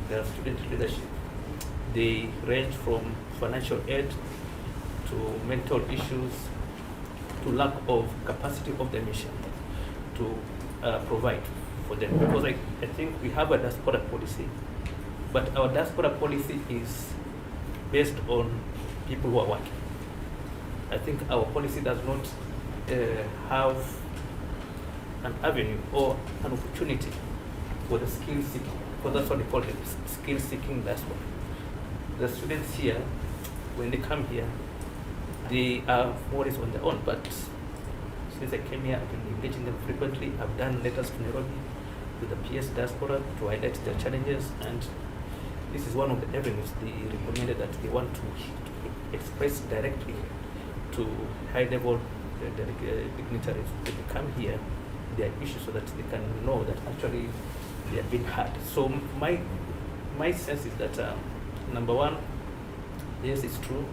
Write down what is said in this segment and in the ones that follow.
their student leadership. They range from financial aid to mental issues to lack of capacity of the mission to provide for them. Because I think we have a diaspora policy, but our diaspora policy is based on people who are working. I think our policy does not have an avenue or an opportunity for the skill seeking, because that's what they call it, skill seeking diaspora. The students here, when they come here, they are more or less on their own, but since I came here, I've been engaging them frequently. I've done letters to Nairobi, to the PS diaspora, to highlight their challenges, and this is one of the avenues they recommended that they want to express directly to high-level dignitaries. When they come here, their issues, so that they can know that actually they are being heard. So my sense is that number one, yes, it's true,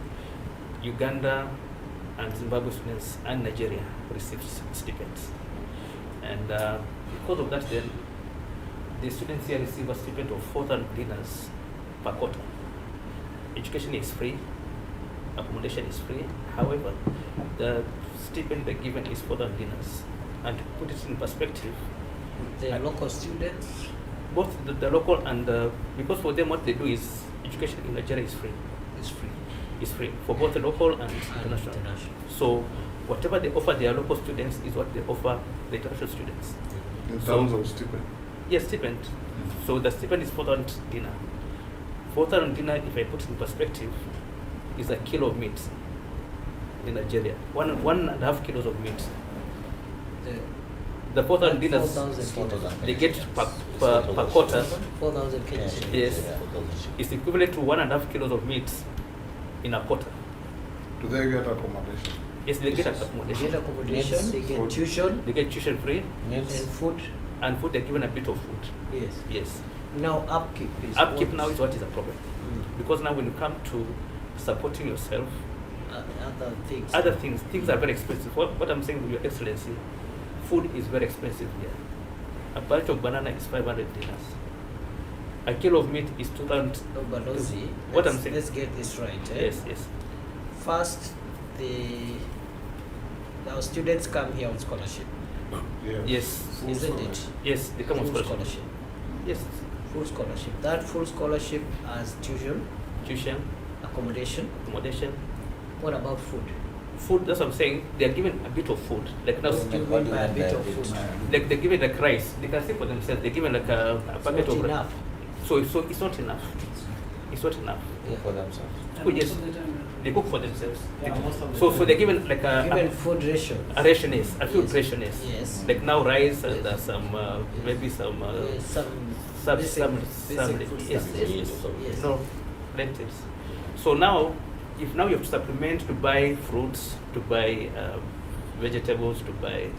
Uganda and Zimbabwe students and Nigeria receive stipends, and because of that, then the students here receive a stipend of 4,000 dinars per quarter. Education is free, accommodation is free. However, the stipend they're given is 4,000 dinars. And to put it in perspective, the local students, both the local and because for them what they do is education in Algeria is free. It's free. It's free for both the local and international. So whatever they offer their local students is what they offer the international students. In terms of stipend? Yes, stipend. So the stipend is 4,000 dinar. 4,000 dinar, if I put it in perspective, is a kilo of meat in Nigeria. 1.5 kilos of meat. The 4,000 dinars they get per quarter. 4,000 Kenyans. Yes, it's equivalent to 1.5 kilos of meat in a quarter. Do they get accommodation? Yes, they get They accommodation. get accommodation, they get tuition, They get tuition free, and food. and food, they're given a bit of food. Yes. Yes. Now upkeep is Upkeep what now is what is a problem. Because now when you come to supporting yourself, other things. things are very expensive. What I'm saying, Your Excellency, food is very expensive here. A bunch of banana is 500 dinars. A kilo of meat is 2,000. No, but Ozzy, What I'm saying. let's get this right. Yes, yes. First, our students come here on scholarship. Yes. Isn't it? Yes, they come on Full scholarship. Yes. Full scholarship. That full scholarship has tuition, Tuition, accommodation. accommodation, What about food? food. That's what I'm saying. They are given a bit of food. Like now, What do you mean by a bit of food? like they're given like rice. They can see for themselves. They're given like a bucket It's of not rice. enough. So it's not enough. It's not enough. For themselves. Oh, yes, they cook for themselves. So they're given like Given food ration. a ration is a food Yes. ration is Yes. like now rice and some maybe some Basic food yes, stuff. yes, Yes. no lentils. So now if now you have to supplement to buy fruits, to buy vegetables, to buy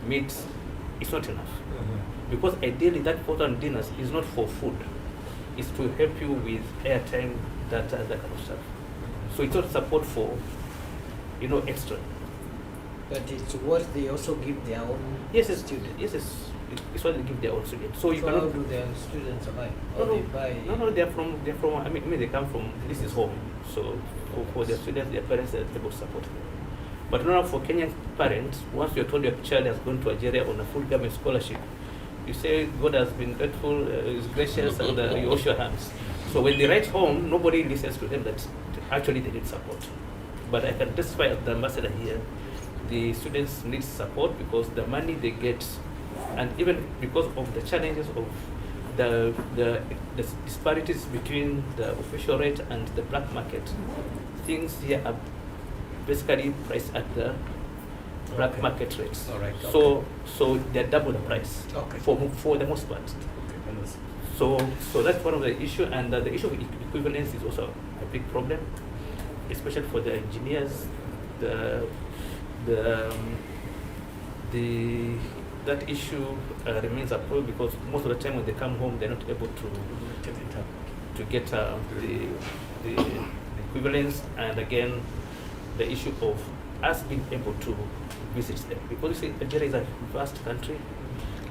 meat, it's not enough. Because ideally that 4,000 dinars is not for food. It's to help you with airtime, data, that kind of stuff. So it's not support for, extra. But it's what they also give their own Yes, yes, students. yes, yes. It's what they give their own students. So you So how cannot. do their students survive? No, Or no, they buy? no, they're from. I mean, they come from. This is home. So for their students, their parents are able to support them. But now for Kenyan parents, once you're told your child has gone to Algeria on a full government scholarship, you say God has been grateful, is gracious, and you wash your hands. So when they write home, nobody listens to them that actually they need support. But I can testify as the ambassador here, the students need support because the money they get, and even because of the challenges of the disparities between the official rate and the black market, things here are basically priced at the black market rates. All right, So they're double the price for the most part. So that's one of the issue, and the issue of equivalence is also a big problem, especially for the engineers. That issue remains a problem because most of the time when they come home, they're not able to get the equivalence, and again the issue of us being able to visit them, because you see Algeria is a vast country.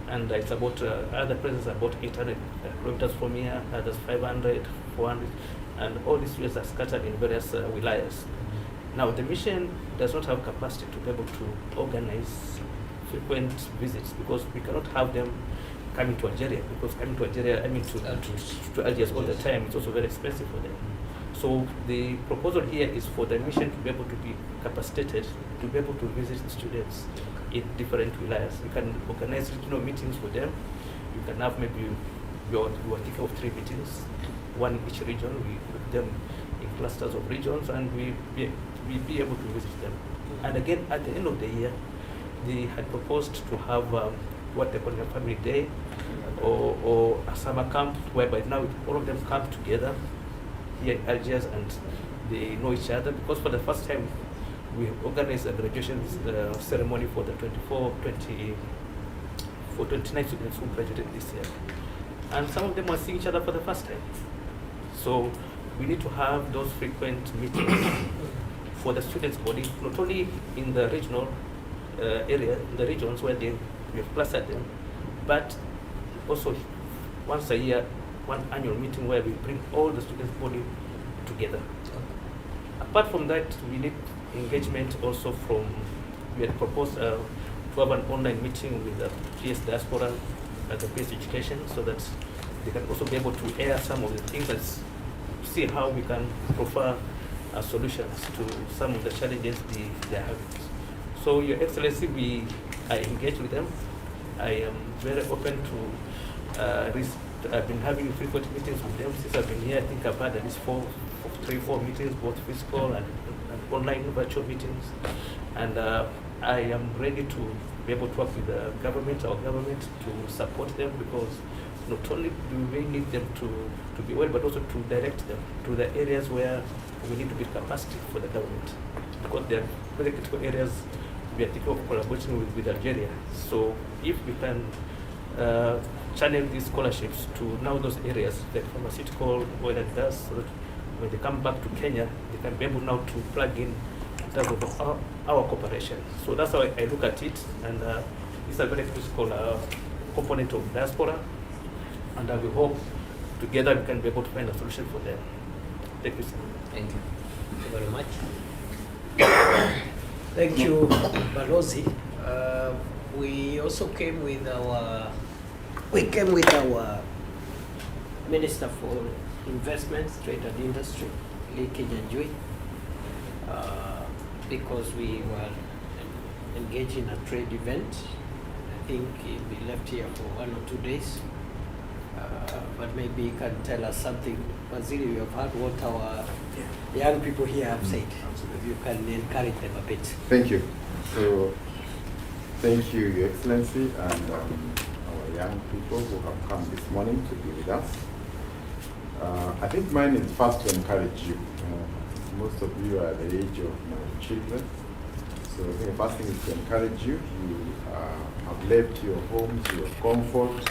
and it's about other places about 800 kilometers from here, others 500, 400, and all these students are scattered in various wilayas. Now, the mission does not have capacity to be able to organize frequent visits because we cannot have them coming to Algeria, because coming to Algeria, to Algiers all the time, it's also very expensive for them. So the proposal here is for the mission to be able to be capacitated, to be able to visit students in different wilayas. You can organize regional meetings for them. You can have maybe you are thinking of 3 meetings, one in each region. We put them in clusters of regions, and we be able to visit them. And again, at the end of the year, they had proposed to have what they call a family day or a summer camp, whereby now all of them come together here in Algiers and they know each other, because for the first time we organized a graduation ceremony for the 29 students who graduated this year. And some of them are seeing each other for the first time. So we need to have those frequent meetings for the students' body, not only in the regional area, in the regions where we have clustered them, but also once a year, one annual meeting where we bring all the students' body together. Apart from that, we need engagement also from, we had proposed to have an online meeting with the PS diaspora at the PS education, so that they can also be able to air some of the things and see how we can provide solutions to some of the challenges they are having. So, Your Excellency, I engage with them. I am very open to I've been having frequent meetings with them since I've been here. I think I've had at least 3-4 meetings, both physical and online virtual meetings. And I am ready to be able to work with the government, our government, to support them, because not only do we need them to be well, but also to direct them to the areas where we need to build capacity for the government. Because there are very critical areas we are thinking of collaborating with Algeria. So if we can channel these scholarships to now those areas like pharmaceutical, oil and gas, so that when they come back to Kenya, they can be able now to plug in terms of our cooperation. So that's how I look at it, and it's a very critical component of diaspora, and we hope together we can be able to find a solution for them. Thank you, sir. Thank you. Thank you very much. Thank you, Balozi. We also came with our Minister for Investments, Trade and Industry, Kindiki, because we were engaged in a trade event. I think he'll be left here for 1 or 2 days. But maybe you can tell us something. Waziri, you have heard what our young people here have said. If you can encourage them a bit. Thank you. So, thank you, Your Excellency, and our young people who have come this morning to be with us. I think mine is first to encourage you. Most of you are the age of my children. So I think the first thing is to encourage you. You have left your homes, your comfort,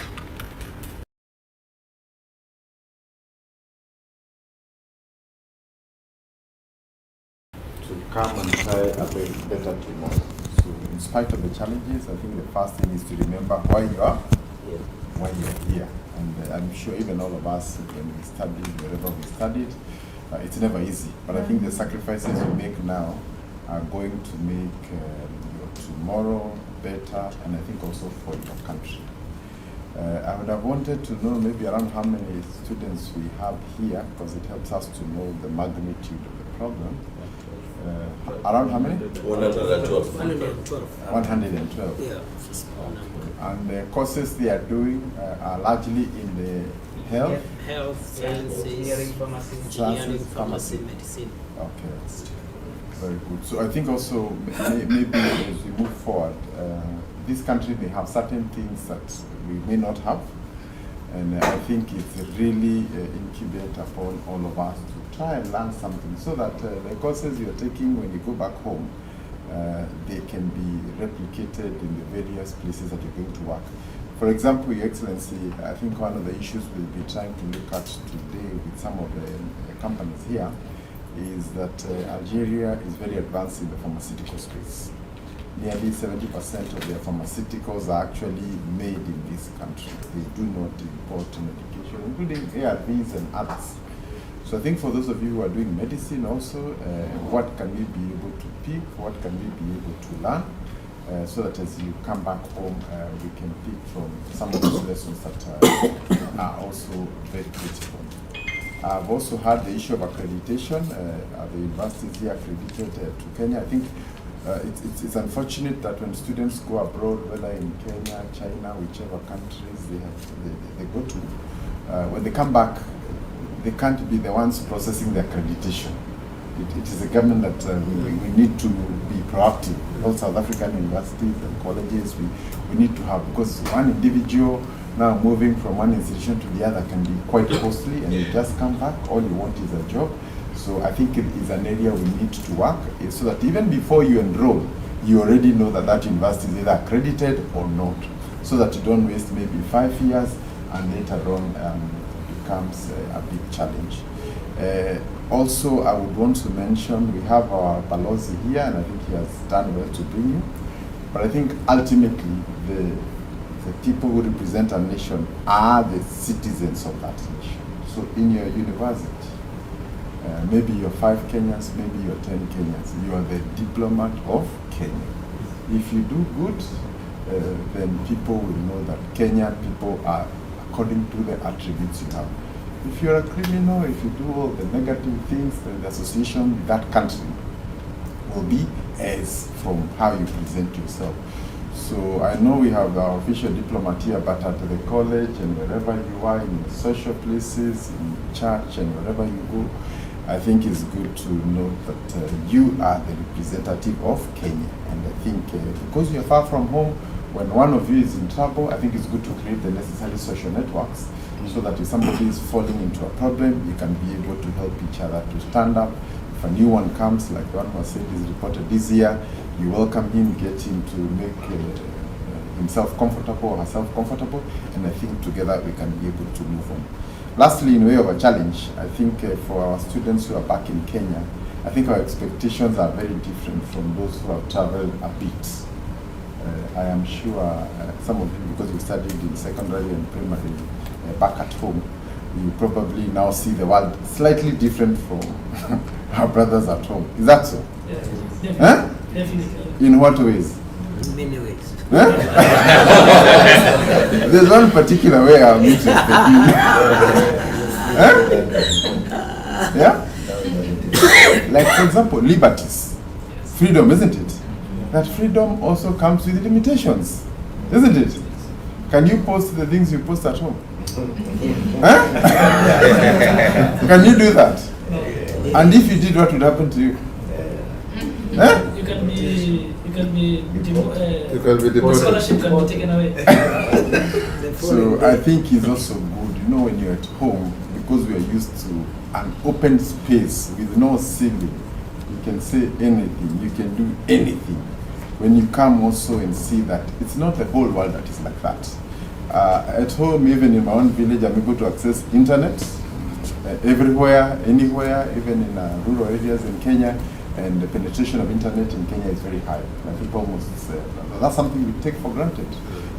to come and try a better tomorrow. So in spite of the challenges, I think the first thing is to remember why you are, why you are here. And I'm sure even all of us, when we studied, wherever we studied, it's never easy. But I think the sacrifices you make now are going to make your tomorrow better, and I think also for your country. I would have wanted to know maybe around how many students we have here, because it helps us to know the magnitude of the problem. Around how many? 112. 112. Yeah. And the courses they are doing are largely in the health sciences, engineering, pharmacy, medicine. Okay, very good. So I think also maybe as we move forward, this country may have certain things that we may not have, and I think it's really incumbent upon all of us to try and learn something, so that the courses you're taking when you go back home, they can be replicated in the various places that you're going to work. For example, Your Excellency, I think one of the issues we'll be trying to look at today with some of the companies here is that Algeria is very advanced in the pharmaceutical space. nearly 70% of their pharmaceuticals are actually made in this country. They do not import medication, including ARVs and others. So I think for those of you who are doing medicine also, what can we be able to pick, what can we be able to learn, so that as you come back home, we can pick from some of those lessons that are also very critical. I've also had the issue of accreditation. Are the universities here accredited to Kenya? I think it's unfortunate that when students go abroad, whether in Kenya, China, whichever countries they go to, when they come back, they can't be the ones processing the accreditation. It is the government that we need to be proactive. All South African universities and colleges, we need to have, because one individual now moving from one institution to the other can be quite costly, and you just come back, all you want is a job. So I think it is an area we need to work, so that even before you enroll, you already know that that university is either accredited or not, so that you don't waste maybe 5 years and later on it becomes a big challenge. Also, I would want to mention we have our Balozi here, and I think he has done well to bring you. But I think ultimately the people who represent our nation are the citizens of that nation. So in your university, maybe you're 5 Kenyans, maybe you're 10 Kenyans. You are the diplomat of Kenya. If you do good, then people will know that Kenyan people are according to the attributes you have. If you're a criminal, if you do all the negative things, then the association with that country will be as from how you present yourself. So I know we have our official diplomat here, but at the college and wherever you are, in social places, in church and wherever you go, I think it's good to know that you are the representative of Kenya. And I think because you're far from home, when one of you is in trouble, I think it's good to create the necessary social networks so that if somebody is falling into a problem, you can be able to help each other to stand up. If a new one comes, like the one who said is reported this year, you welcome him, get him to make himself comfortable or herself comfortable, and I think together we can be able to move on. Lastly, in way of a challenge, I think for our students who are back in Kenya, I think our expectations are very different from those who have traveled a bit. I am sure some of you, because you studied in secondary and primary back at home, you probably now see the world slightly different from our brothers at home. Is that so? Yes, definitely. Huh? Definitely. In what ways? In many ways. Huh? There's one particular way I'm interested in. Huh? Yeah? Like, for example, liberties. Freedom, isn't it? That freedom also comes with limitations, isn't it? Can you post the things you post at home? Huh? Can you do that? And if you did, what would happen to you? Huh? You can be deported. scholarship can be taken away. So I think it's also good, when you're at home, because we are used to an open space with no ceiling, you can say anything, you can do anything. When you come also and see that it's not the whole world that is like that. At home, even in my own village, I'm able to access internet everywhere, anywhere, even in rural areas in Kenya, and the penetration of internet in Kenya is very high. I think almost that's something we take for granted.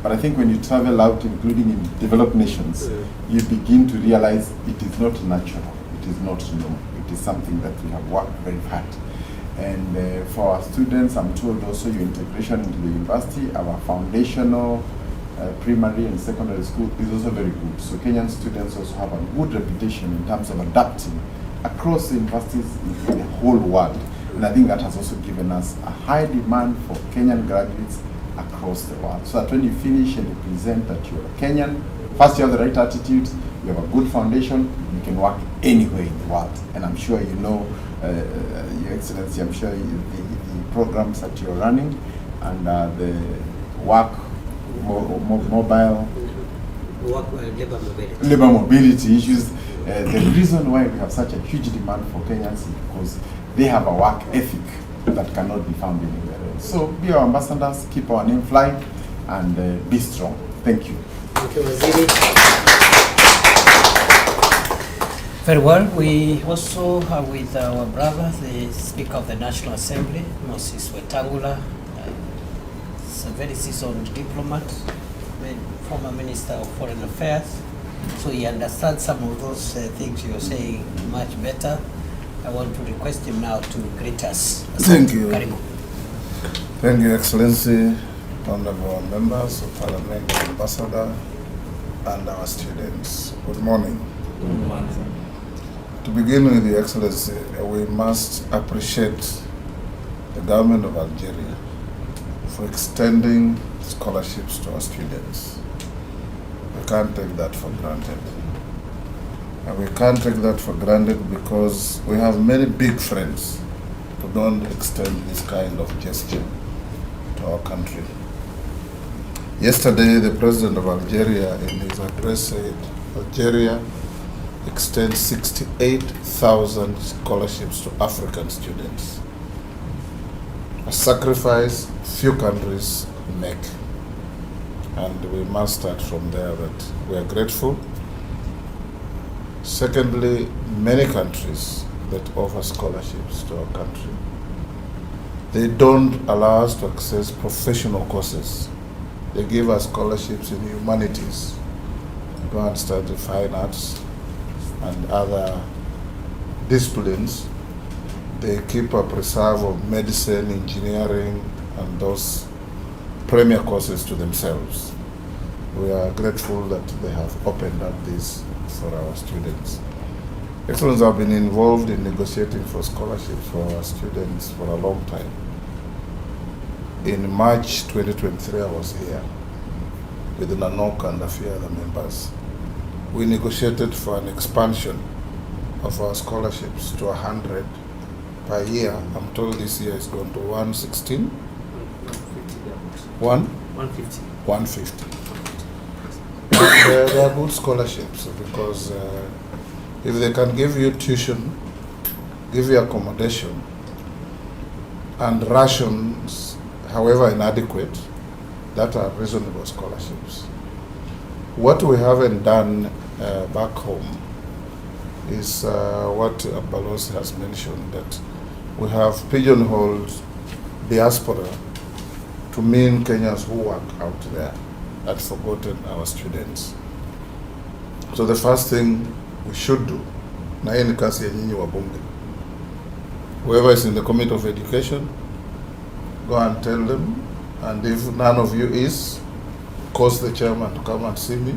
But I think when you travel out, including in developed nations, you begin to realize it is not natural, it is not normal, it is something that we have worked very hard. And for our students, I'm told also your integration into the university, our foundational primary and secondary school is also very good. So Kenyan students also have a good reputation in terms of adapting across the universities in the whole world. And I think that has also given us a high demand for Kenyan graduates across the world. So that when you finish and you present that you're a Kenyan, first you have the right attitude, you have a good foundation, you can work anywhere in the world. And I'm sure you know, Your Excellency, I'm sure the programs that you're running and the work labor mobility issues. The reason why we have such a huge demand for Kenyans is because they have a work ethic that cannot be found anywhere else. So be our ambassadors, keep our name flying, and be strong. Thank you. Thank you, Waziri. Very well. We also are with our brother, the Speaker of the National Assembly, Moses Wetangula. very seasoned diplomat, former Minister of Foreign Affairs, so he understands some of those things you're saying much better. I want to request him now to greet us. Thank you. Karibu. Thank you, Excellency, honorable members of Parliament, Ambassador, and our students. Good morning. Good morning. To begin with, Your Excellency, we must appreciate the government of Algeria for extending scholarships to our students. We can't take that for granted. And we can't take that for granted because we have many big friends who don't extend this kind of gesture to our country. Yesterday, the President of Algeria in his address said Algeria extends 68,000 scholarships to African students. A sacrifice few countries make. And we must start from there that we are grateful. Secondly, many countries that offer scholarships to our country, they don't allow us to access professional courses. They give us scholarships in humanities. Go and study fine arts and other disciplines. They keep a preserve of medicine, engineering, and those premier courses to themselves. We are grateful that they have opened up this for our students. Excellency, I've been involved in negotiating for scholarships for our students for a long time. In March 2023, I was here with Nanok and a few other members. We negotiated for an expansion of our scholarships to 100 per year. I'm told this year is going to 116. 150. 150. And, they are good scholarships because if they can give you tuition, give you accommodation, and rations, however inadequate, that are reasonable scholarships. What we haven't done back home is what Balos has mentioned, that we have pigeonholed diaspora to mean Kenyans who work out there and forgotten our students. So the first thing we should do, na hii ni kazi ya nyinyi wabunge, whoever is in the Committee of Education, go and tell them, and if none of you is, cause the chairman to come and see me.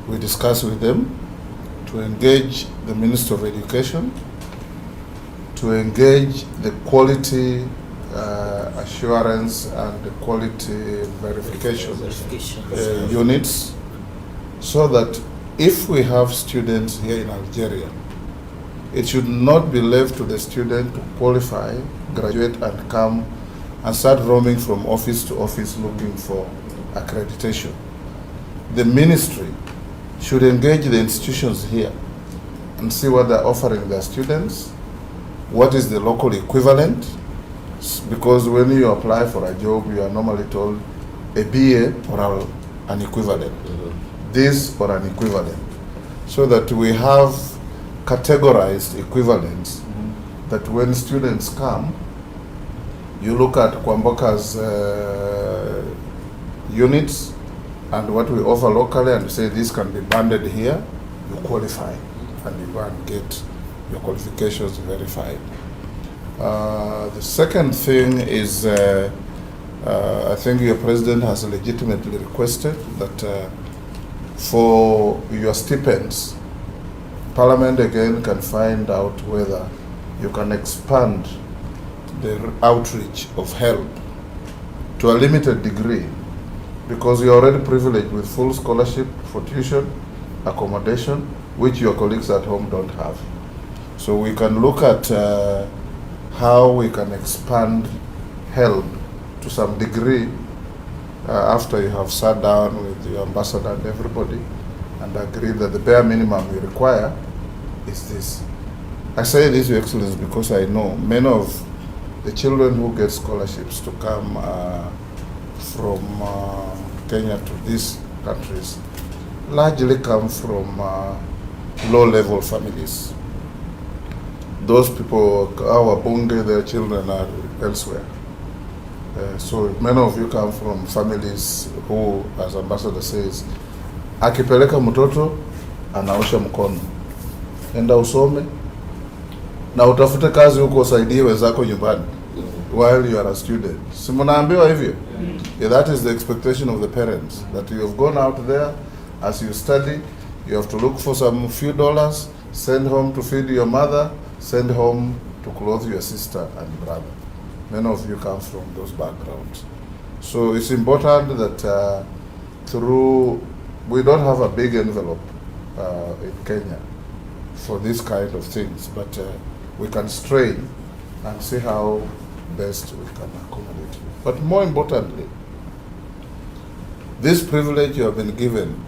We discuss with them to engage the Minister of Education, to engage the quality assurance and the quality verification units, so that if we have students here in Algeria, it should not be left to the student to qualify, graduate, and come and start roaming from office to office looking for accreditation. The ministry should engage the institutions here and see what they're offering their students, what is the local equivalent, because when you apply for a job, you are normally told a BA or an equivalent, this or an equivalent, so that we have categorized equivalents, that when students come, you look at Kwamboka's units and what we offer locally and say this can be banded here, you qualify and you go and get your qualifications verified. The second thing is, I think your president has legitimately requested that for your stipends, Parliament again can find out whether you can expand the outreach of help to a limited degree, because you're already privileged with full scholarship for tuition, accommodation, which your colleagues at home don't have. So we can look at how we can expand help to some degree after you have sat down with your ambassador and everybody and agreed that the bare minimum we require is this. I say this, Your Excellency, because I know many of the children who get scholarships to come from Kenya to these countries largely come from low-level families. Those people, our bunge, their children are elsewhere. So many of you come from families who, as ambassador says, akipeleka mtoto anaosha mkono, enda usome na utafute kazi huko, usaidie wenzako nyumbani while you are a student. Si mnaambiwa hivyo? Yeah, that is the expectation of the parents, that you have gone out there as you study, you have to look for some few dollars, send home to feed your mother, send home to clothe your sister and brother. Many of you come from those backgrounds. So it's important that we don't have a big envelope in Kenya for this kind of things, but we can strain and see how best we can accommodate you. But more importantly, this privilege you have been given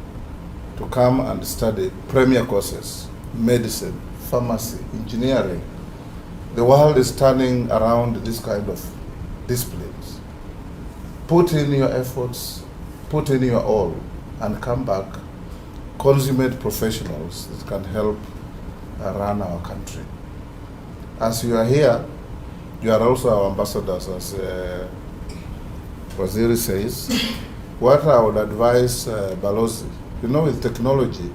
to come and study premier courses, medicine, pharmacy, engineering. The world is turning around this kind of disciplines. Put in your efforts, put in your all, and come back consummate professionals that can help run our country. As you are here, you are also our ambassadors, as Waziri says. What I would advise Balozi, with technology,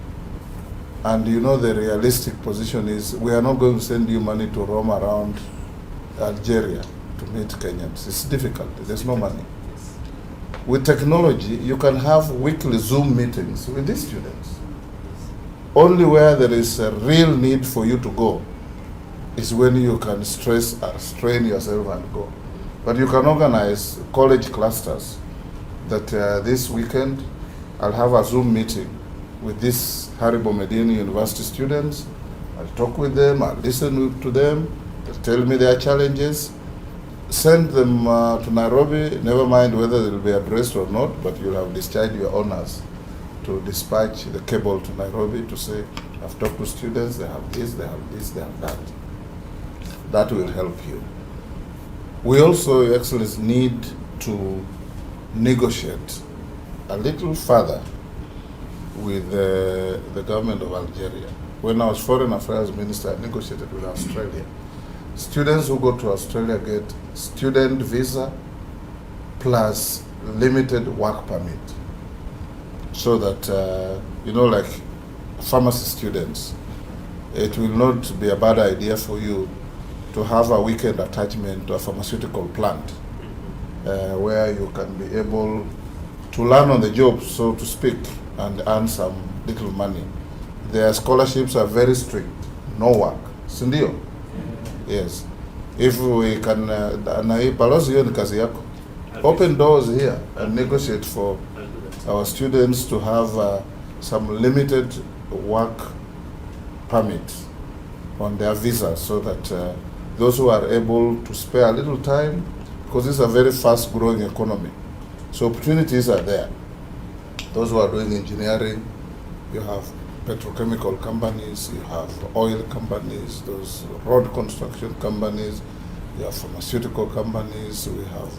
and the realistic position is we are not going to send you money to roam around Algeria to meet Kenyans. It's difficult. There's no money. With technology, you can have weekly Zoom meetings with these students. Only where there is a real need for you to go is when you can strain yourself and go. But you can organize college clusters that this weekend I'll have a Zoom meeting with these Haribo Medini University students. I'll talk with them, I'll listen to them, they'll tell me their challenges, send them to Nairobi, never mind whether they'll be addressed or not, but you'll have discharged your honors to dispatch the cable to Nairobi to say, I've talked to students, they have this, they have this, they have that. That will help you. We also, Your Excellency, need to negotiate a little further with the government of Algeria. When I was Foreign Affairs Minister, I negotiated with Australia. Students who go to Australia get student visa plus limited work permit. So that, like pharmacy students, it will not be a bad idea for you to have a weekend attachment to a pharmaceutical plant where you can be able to learn on the job, so to speak, and earn some little money. Their scholarships are very strict, no work. Sindio? Yes. If we can, open doors here and negotiate for our students to have some limited work permit on their visa, so that those who are able to spare a little time, because this is a very fast growing economy. So opportunities are there. Those who are doing engineering, you have petrochemical companies, you have oil companies, those road construction companies, you have pharmaceutical companies, we have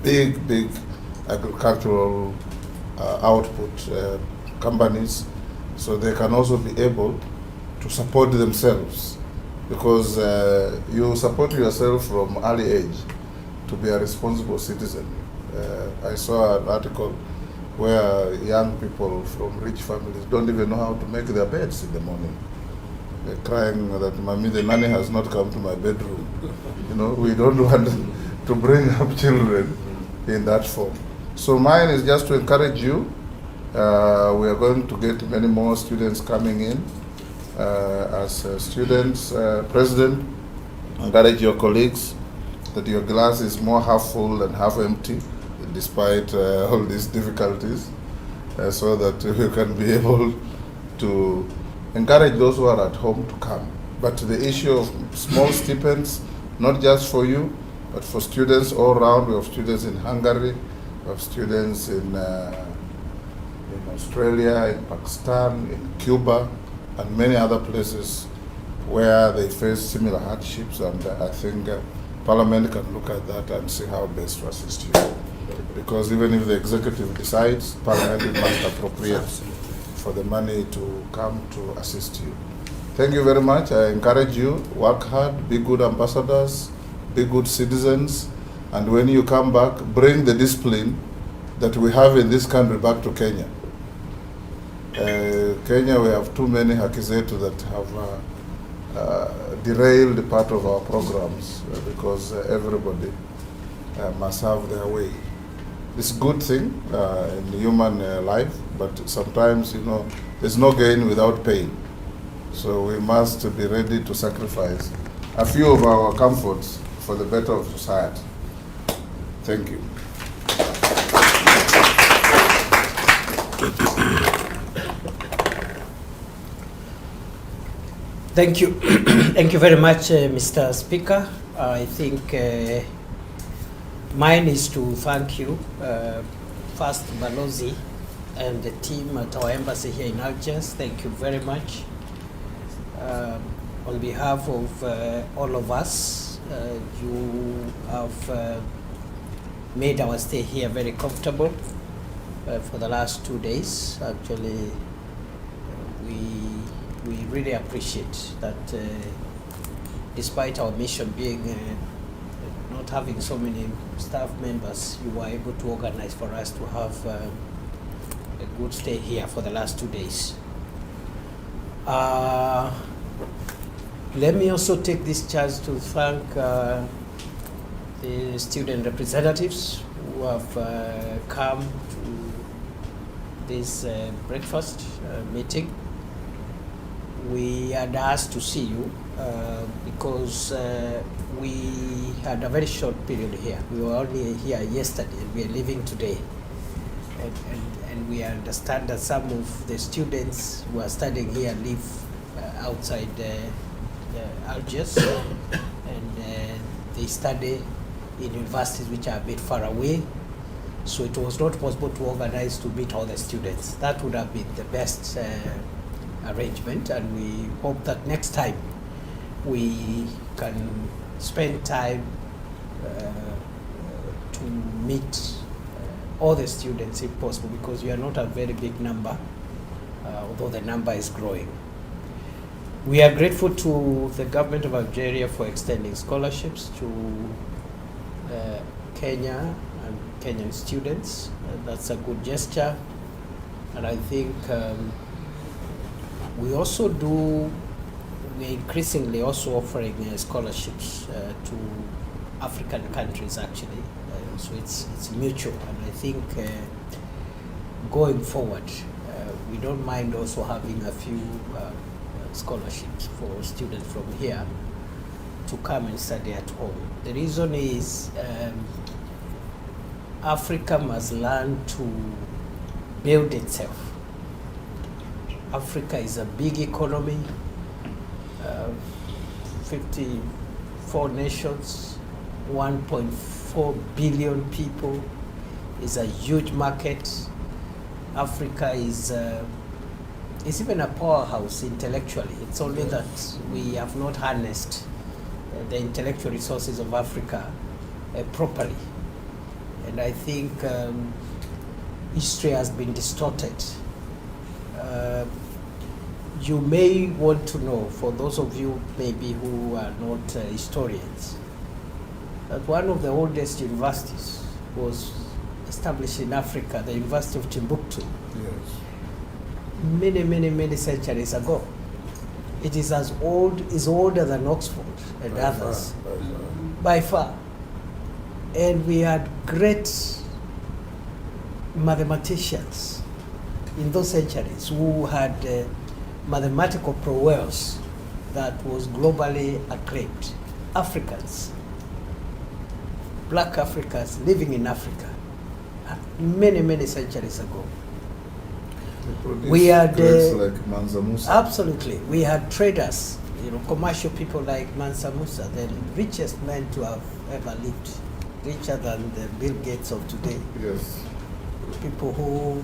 big agricultural output companies, so they can also be able to support themselves, because you support yourself from early age to be a responsible citizen. I saw an article where young people from rich families don't even know how to make their beds in the morning. They're crying that, Mommy, the nanny has not come to my bedroom. We don't want to bring up children in that form. So mine is just to encourage you. We are going to get many more students coming in. As students, President, encourage your colleagues that your glass is more half full than half empty, despite all these difficulties, so that you can be able to encourage those who are at home to come. But the issue of small stipends, not just for you, but for students all around. We have students in Hungary, we have students in Australia, in Pakistan, in Cuba, and many other places where they face similar hardships, and I think Parliament can look at that and see how best to assist you. Because even if the executive decides, Parliament must appropriate for the money to come to assist you. Thank you very much. I encourage you, work hard, be good ambassadors, be good citizens, And when you come back, bring the discipline that we have in this country back to Kenya. Kenya, we have too many haki zetu that have derailed part of our programs because everybody must have their way. It's a good thing in human life, but sometimes, you know, there's no gain without pain. So we must be ready to sacrifice a few of our comforts for the better of society. Thank you. Thank you. Thank you very much, Mr. Speaker. I think mine is to thank you, first Balozi and the team at our embassy here in Algiers. Thank you very much. On behalf of all of us, you have made our stay here very comfortable for the last 2 days. Actually, we really appreciate that despite our mission being not having so many staff members, you were able to organize for us to have a good stay here for the last 2 days. Let me also take this chance to thank the student representatives who have come to this breakfast meeting. We had asked to see you because we had a very short period here. We were only here yesterday and we are leaving today. And we understand that some of the students who are studying here live outside Algiers and they study in universities which are a bit far away. So it was not possible to organize to meet all the students. That would have been the best arrangement, and we hope that next time we can spend time to meet all the students if possible, because we are not a very big number, although the number is growing. We are grateful to the government of Algeria for extending scholarships to Kenya and Kenyan students. That's a good gesture, and I think we're increasingly also offering scholarships to African countries actually. So it's mutual, and I think going forward, we don't mind also having a few scholarships for students from here to come and study at home. The reason is Africa must learn to build itself. Africa is a big economy, 54 nations, 1.4 billion people, is a huge market. Africa is even a powerhouse intellectually. It's only that we have not harnessed the intellectual resources of Africa properly. And I think history has been distorted. You may want to know, for those of you maybe who are not historians, that one of the oldest universities was established in Africa, the University of Timbuktu. Yes. Many centuries ago. It is older than Oxford and By others. far, by far. By far. And we had great mathematicians in those centuries who had mathematical prowess that was globally acclaimed. Africans, black Africans living in Africa many centuries ago. We had like Mansa Musa. absolutely. We had traders, commercial people like Mansa Musa, the richest man to have ever lived, richer than the Bill Gates of today. Yes. People who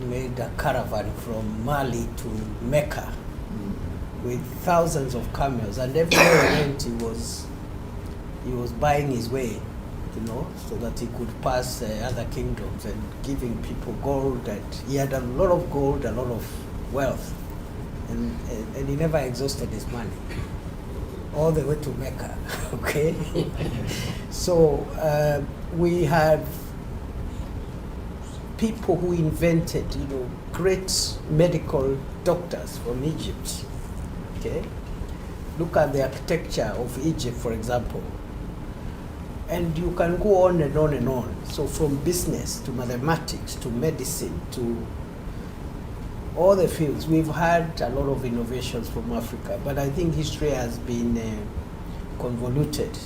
made a caravan from Mali to Mecca with thousands of camels, and everywhere he went, he was buying his way, so that he could pass other kingdoms and giving people gold. And he had a lot of gold, a lot of wealth, and he never exhausted his money. all the way to Mecca, okay? So we have people who invented, great medical doctors from Egypt, okay? Look at the architecture of Egypt, for example. And you can go on and on and on. So from business to mathematics to medicine to all the fields, we've had a lot of innovations from Africa, but I think history has been convoluted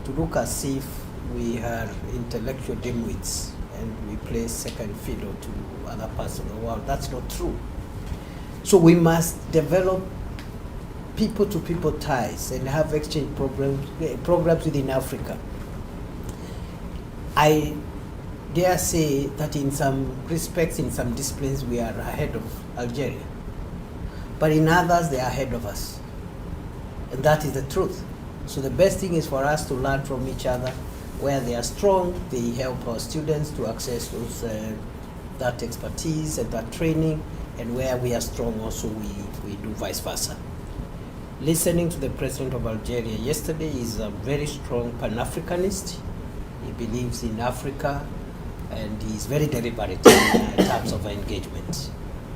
to look as if we are intellectual dimwits and we play second fiddle to other parts of the world. That's not true. So we must develop people-to-people ties and have exchange programs within Africa. I dare say that in some respects, in some disciplines, we are ahead of Algeria. But in others, they are ahead of us. And that is the truth. So the best thing is for us to learn from each other. Where they are strong, they help our students to access those, that expertise and that training. And where we are strong also, we do vice versa. Listening to the president of Algeria yesterday, is a very strong Pan-Africanist. He believes in Africa, and he's very deliberate in terms of engagement.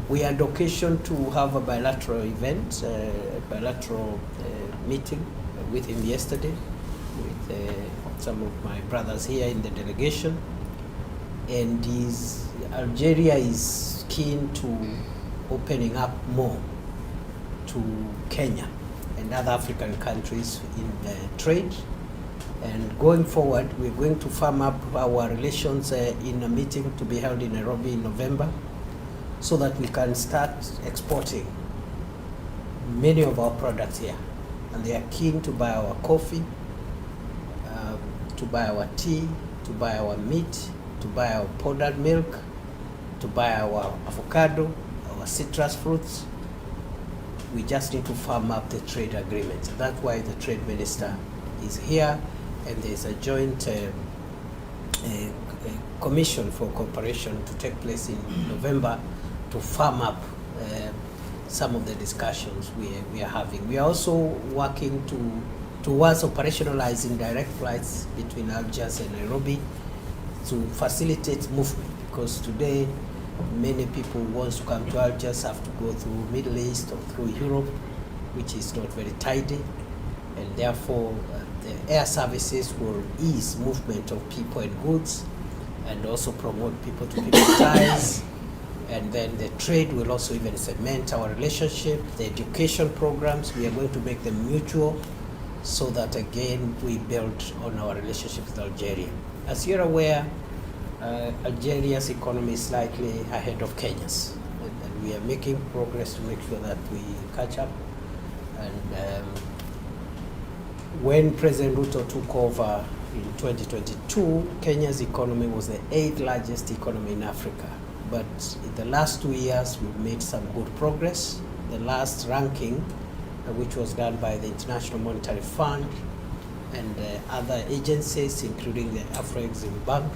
We had occasion to have a bilateral event, a bilateral meeting with him yesterday, with some of my brothers here in the delegation. And Algeria is keen to opening up more to Kenya and other African countries in trade. And going forward, we're going to firm up our relations in a meeting to be held in Nairobi in November, so that we can start exporting many of our products here. And they are keen to buy our coffee, to buy our tea, to buy our meat, to buy our powdered milk, to buy our avocado, our citrus fruits. We just need to firm up the trade agreement. That's why the trade minister is here. And there's a joint commission for cooperation to take place in November to firm up some of the discussions we are having. We are also working towards operationalizing direct flights between Algiers and Nairobi to facilitate movement, because today many people who want to come to Algiers have to go through Middle East or through Europe, which is not very tidy, and therefore the air services will ease movement of people and goods, and also promote people-to-people ties. And then the trade will also even cement our relationship. The education programs, we are going to make them mutual, so that again we build on our relationship with Algeria. As you're aware, Algeria's economy is slightly ahead of Kenya's, and we are making progress to make sure that we catch up. And when President Ruto took over in 2022, Kenya's economy was the 8th largest economy in Africa. But in the last 2 years, we've made some good progress. The last ranking, which was done by the International Monetary Fund and other agencies, including the Afro-Exim Bank,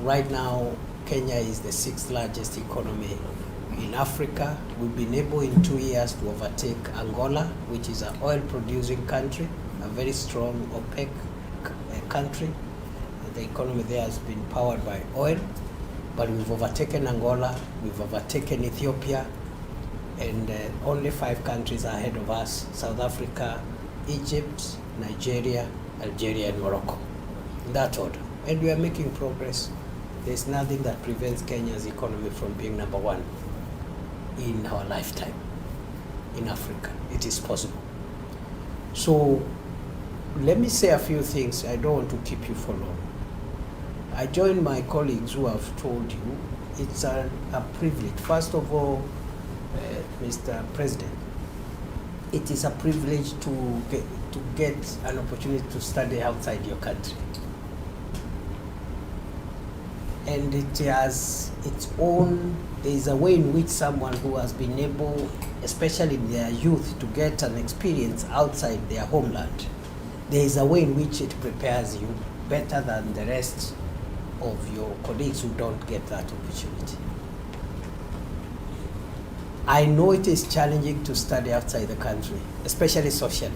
right now, Kenya is the 6th largest economy in Africa. We've been able in 2 years to overtake Angola, which is an oil-producing country, a very strong OPEC country. The economy there has been powered by oil, but we've overtaken Angola, we've overtaken Ethiopia, and only 5 countries are ahead of us: South Africa, Egypt, Nigeria, Algeria, and Morocco, in that order. And we are making progress. There's nothing that prevents Kenya's economy from being number 1 in our lifetime in Africa. It is possible. So let me say a few things. I don't want to keep you for long. I join my colleagues who have told you it's a privilege. First of all, Mr. President, it is a privilege to get an opportunity to study outside your country. And it has its own, there is a way in which someone who has been able, especially in their youth, to get an experience outside their homeland, there is a way in which it prepares you better than the rest of your colleagues who don't get that opportunity. I know it is challenging to study outside the country, especially socially.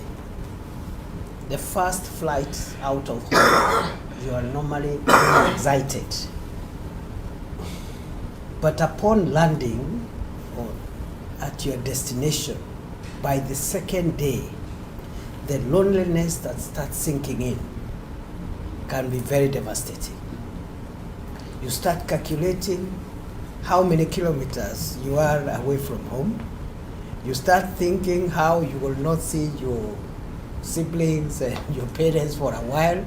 the first flight out of home, you are normally very excited. But upon landing or at your destination, by the second day, the loneliness that starts sinking in can be very devastating. You start calculating how many kilometers you are away from home. You start thinking how you will not see your siblings and your parents for a while.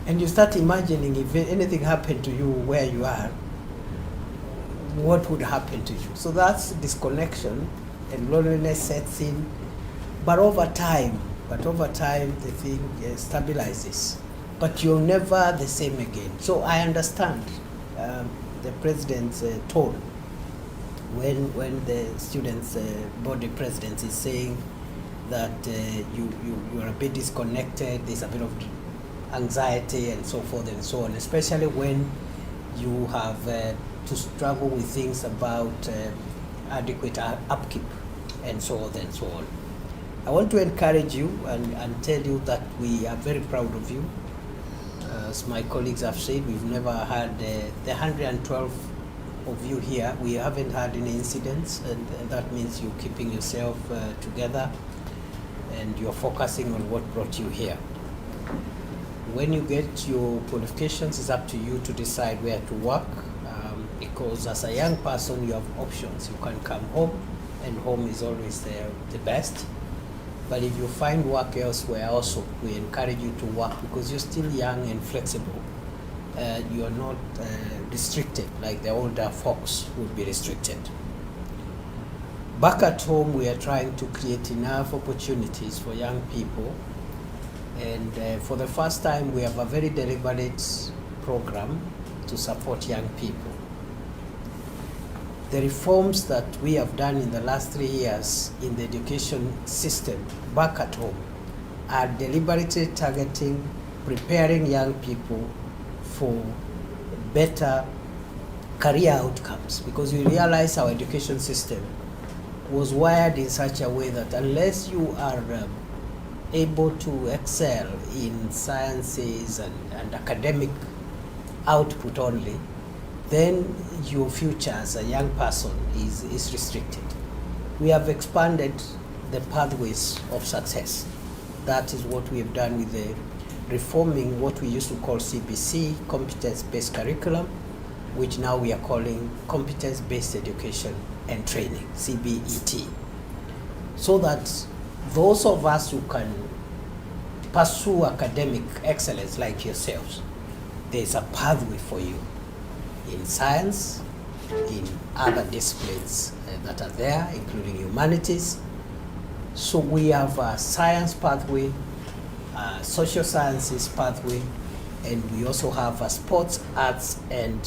And you start imagining if anything happened to you where you are, what would happen to you? So that's disconnection and loneliness sets in. But over time, the thing stabilizes. But you're never the same again. So I understand the president's tone when the students' body president is saying that you are a bit disconnected, there's a bit of anxiety and so forth and so on, especially when you have to struggle with things about adequate upkeep and so on and so on. I want to encourage you and tell you that we are very proud of you. As my colleagues have said, we've never had the 112 of you here. We haven't had any incidents, and that means you're keeping yourself together and you're focusing on what brought you here. When you get your qualifications, it's up to you to decide where to work, because as a young person, you have options. You can come home, and home is always the best. But if you find work elsewhere also, we encourage you to work because you're still young and flexible. You are not restricted like the older folks would be restricted. Back at home, we are trying to create enough opportunities for young people. And for the first time, we have a very deliberate program to support young people. The reforms that we have done in the last 3 years in the education system back at home are deliberately targeting preparing young people for better career outcomes, because we realize our education system was wired in such a way that unless you are able to excel in sciences and academic output only, then your future as a young person is restricted. We have expanded the pathways of success. That is what we have done with the reforming what we used to call CBC, competence-based curriculum, which now we are calling competence-based education and training, CBET. So that those of us who can pursue academic excellence like yourselves, there's a pathway for you in science, in other disciplines that are there, including humanities. So we have a science pathway, a social sciences pathway, and we also have a sports, arts, and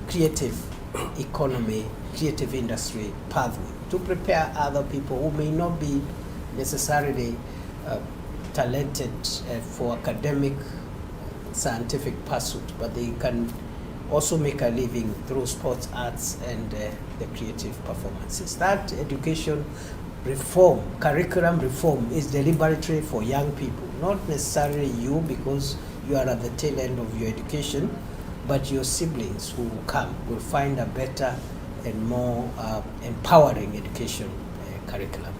creative economy, creative industry pathway to prepare other people who may not be necessarily talented for academic, scientific pursuit, but they can also make a living through sports, arts, and the creative performances. That education reform, curriculum reform, is deliberately for young people, not necessarily you because you are at the tail end of your education, but your siblings who come will find a better and more empowering education curriculum.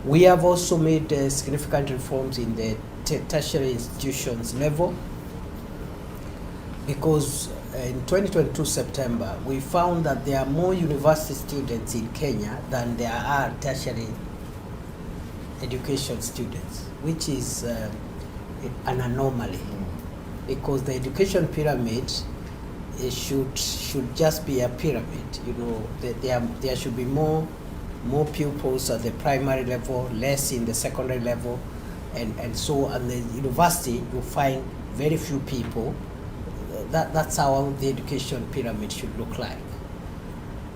We have also made significant reforms in the tertiary institutions level, because in 2022 September, we found that there are more university students in Kenya than there are tertiary education students, which is an anomaly, because the education pyramid should just be a pyramid. You know, there should be more pupils at the primary level, less in the secondary level, and so on the university you find very few people. That's how the education pyramid should look like.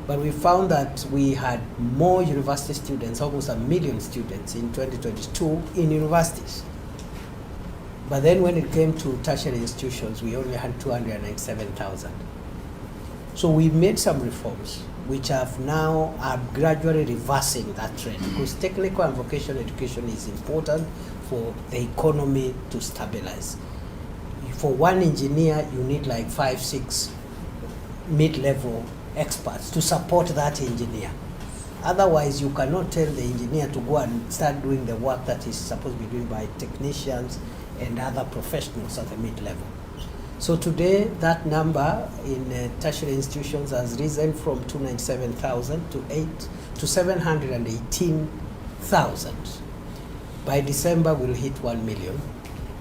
But we found that we had more university students, almost 1 million students in 2022 in universities. But then when it came to tertiary institutions, we only had 297,000. So we made some reforms. which have now are gradually reversing that trend, because technical and vocational education is important for the economy to stabilize. For one engineer, you need like 5-6 mid-level experts to support that engineer. Otherwise, you cannot tell the engineer to go and start doing the work that is supposed to be doing by technicians and other professionals at the mid-level. So today, that number in tertiary institutions has risen from 297,000 to 718,000. By December, we'll hit 1 million.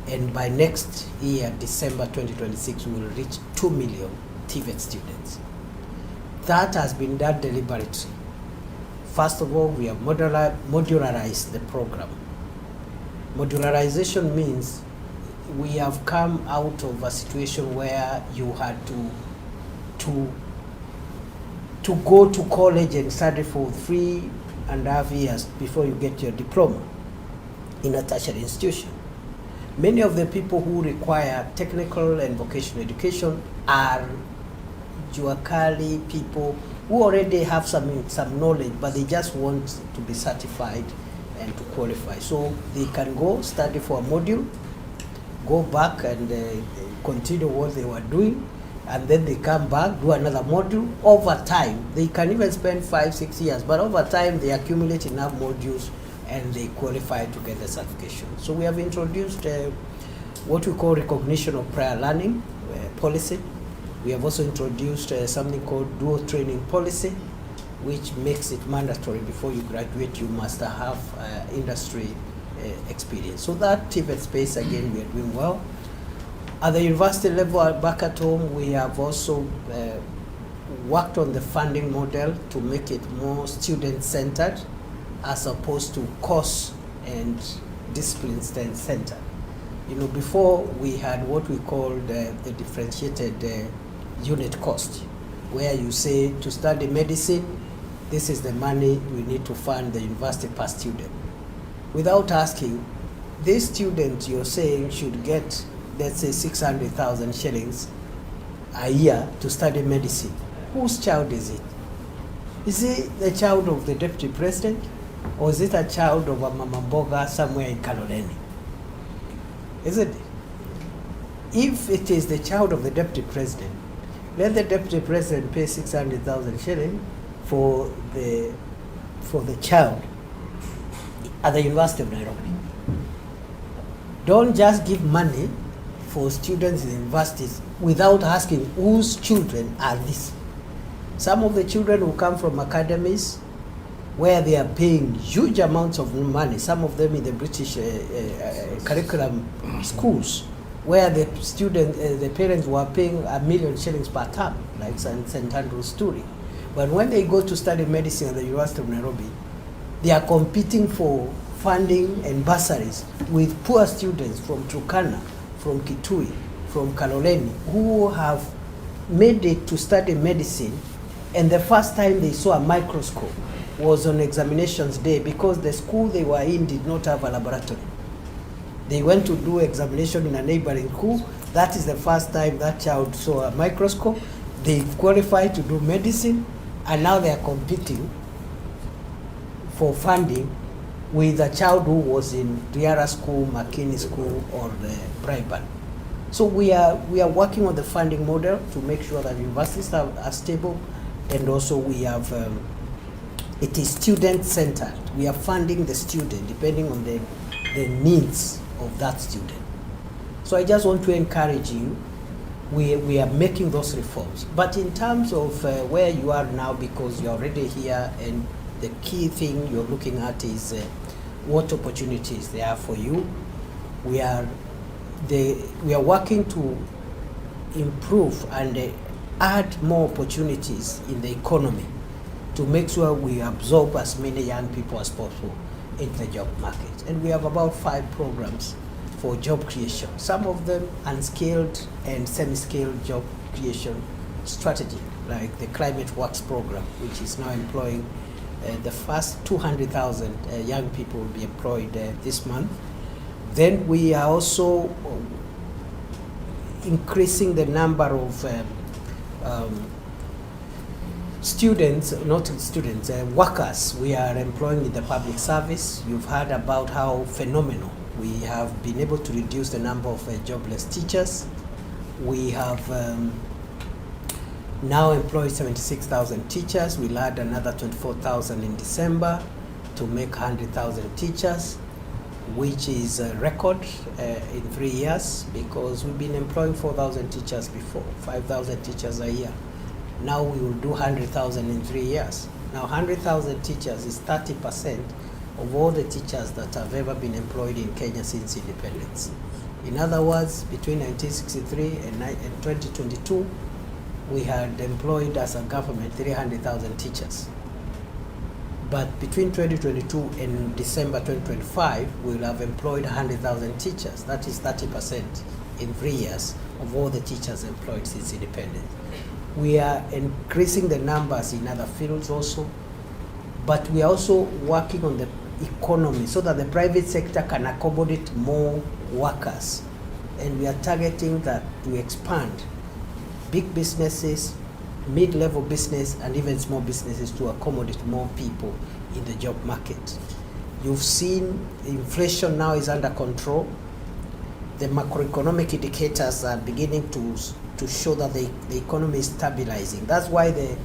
And by next year, December 2026, we will reach 2 million TVET students. That has been done deliberately. First of all, we have modularized the program. Modularization means we have come out of a situation where you had to go to college and study for 3.5 years before you get your diploma in a tertiary institution. Many of the people who require technical and vocational education are Juakali people who already have some knowledge, but they just want to be certified and to qualify. So they can go study for a module, go back and continue what they were doing, and then they come back, do another module. Over time, they can even spend 5-6 years, but over time they accumulate enough modules and they qualify to get the certification. So we have introduced what we call recognition of prior learning policy. We have also introduced something called dual training policy, which makes it mandatory before you graduate, you must have industry experience. So that TVET space, again, we are doing well. At the university level, back at home, we have also worked on the funding model to make it more student-centered as opposed to course and discipline centered. You know, before we had what we called the differentiated unit cost, where you say to study medicine, this is the money we need to fund the university per student. Without asking, this student you're saying should get, let's say, 600,000 shillings a year to study medicine. Whose child is it? Is it the child of the deputy president? Or is it a child of a mama mboga somewhere in Kaloleni? Isn't it? If it is the child of the deputy president, let the deputy president pay 600,000 shillings for the child at the University of Nairobi. Don't just give money for students in universities without asking whose children are these. Some of the children who come from academies where they are paying huge amounts of money, some of them in the British curriculum schools, where the parents were paying 1 million shillings per term, like St. Andrew's story. But when they go to study medicine at the University of Nairobi, they are competing for funding and bursaries with poor students from Turkana, from Kitui, from Kaloleni, who have made it to study medicine, and the first time they saw a microscope was on examinations day because the school they were in did not have a laboratory. They went to do examination in a neighboring school. That is the first time that child saw a microscope. They qualified to do medicine, and now they are competing for funding with a child who was in Riara School, Makini School, or the Brighton. So we are working on the funding model to make sure that universities are stable, and also we have it is student-centered. We are funding the student depending on the needs of that student. So I just want to encourage you, we are making those reforms. But in terms of where you are now, because you're already here, and the key thing you're looking at is what opportunities there are for you. We are working to improve and add more opportunities in the economy to make sure we absorb as many young people as possible in the job market. And we have about 5 programs for job creation, some of them unskilled and semi-skilled job creation strategy, like the Climate Works program, which is now employing the first 200,000 young people will be employed this month. Then we are also Students, not students, workers we are employing in the public service. You've heard about how phenomenal we have been able to reduce the number of jobless teachers. We have now employed 76,000 teachers. We'll add another 24,000 in December to make 100,000 teachers, which is a record in 3 years, because we've been employing 4,000 teachers before, 5,000 teachers a year. Now we will do 100,000 in 3 years. Now 100,000 teachers is 30% of all the teachers that have ever been employed in Kenya since independence. In other words, between 1963 and 2022, we had employed as a government 300,000 teachers. But between 2022 and December 2025, we will have employed 100,000 teachers. That is 30% in 3 years of all the teachers employed since independence. We are increasing the numbers in other fields also, but we are also working on the economy so that the private sector can accommodate more workers. And we are targeting that to expand big businesses, mid-level business, and even small businesses to accommodate more people in the job market. You've seen inflation now is under control. The macroeconomic indicators are beginning to show that the economy is stabilizing. That's why the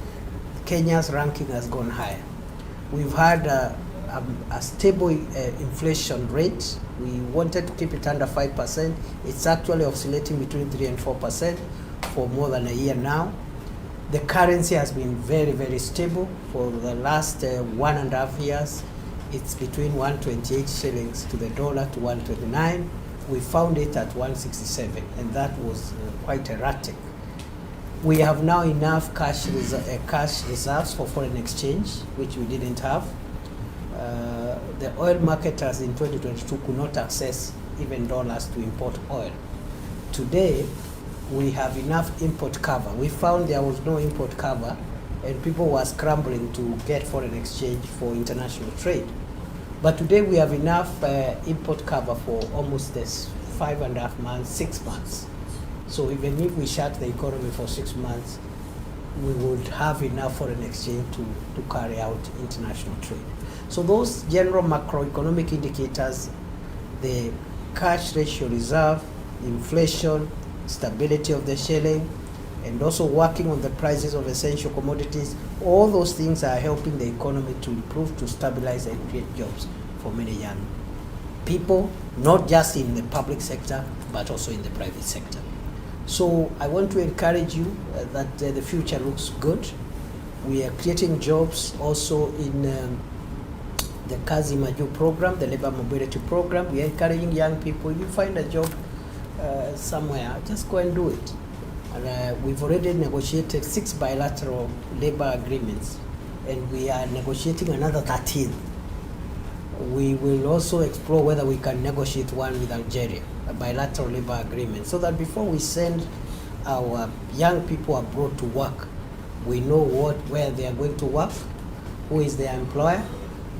Kenya's ranking has gone higher. We've had a stable inflation rate. We wanted to keep it under 5%. It's actually oscillating between 3 and 4% for more than a year now. The currency has been very, very stable for the last 1.5 years. It's between 128 shillings to the dollar to 129. We found it at 167, and that was quite erratic. We have now enough cash reserves for foreign exchange, which we didn't have. The oil marketers in 2022 could not access even dollars to import oil. Today, we have enough import cover. We found there was no import cover, and people were scrambling to get foreign exchange for international trade. But today we have enough import cover for almost 5.5 months, 6 months. So even if we shut the economy for 6 months, we would have enough foreign exchange to carry out international trade. So those general macroeconomic indicators, the cash ratio reserve, inflation, stability of the shilling, and also working on the prices of essential commodities, all those things are helping the economy to improve, to stabilize and create jobs for many young people, not just in the public sector, but also in the private sector. So I want to encourage you that the future looks good. We are creating jobs also in the Kazi Maju program, the labor mobility program. We are encouraging young people, you find a job somewhere, just go and do it. And we've already negotiated 6 bilateral labor agreements, and we are negotiating another 13. We will also explore whether we can negotiate one with Algeria, a bilateral labor agreement, so that before we send our young people abroad to work, we know where they are going to work, who is their employer,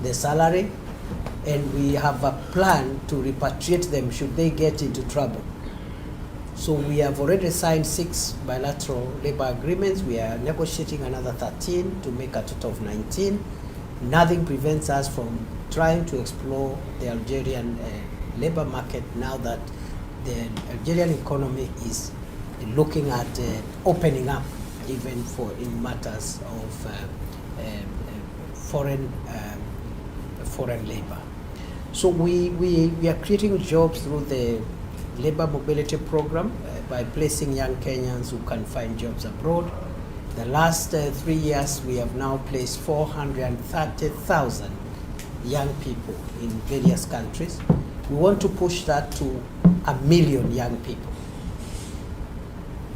the salary, and we have a plan to repatriate them should they get into trouble. So we have already signed 6 bilateral labor agreements. We are negotiating another 13 to make a total of 19. Nothing prevents us from trying to explore the Algerian labor market now that the Algerian economy is looking at opening up even for in matters of foreign labor. So we are creating jobs through the labor mobility program by placing young Kenyans who can find jobs abroad. The last 3 years, we have now placed 430,000 young people in various countries. We want to push that to 1 million young people.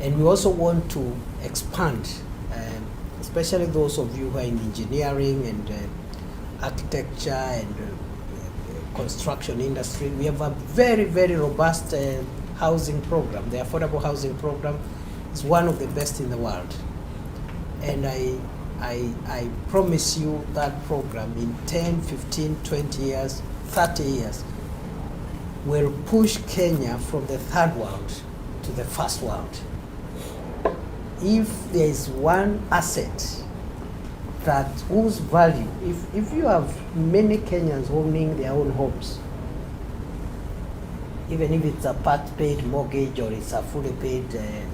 And we also want to expand, especially those of you who are in engineering and architecture and construction industry. We have a very, very robust housing program. The affordable housing program is one of the best in the world. And I promise you that program in 10, 15, 20 years, 30 years will push Kenya from the third world to the first world. If there is one asset that whose value, if you have many Kenyans owning their own homes, even if it's a part-paid mortgage or it's a fully paid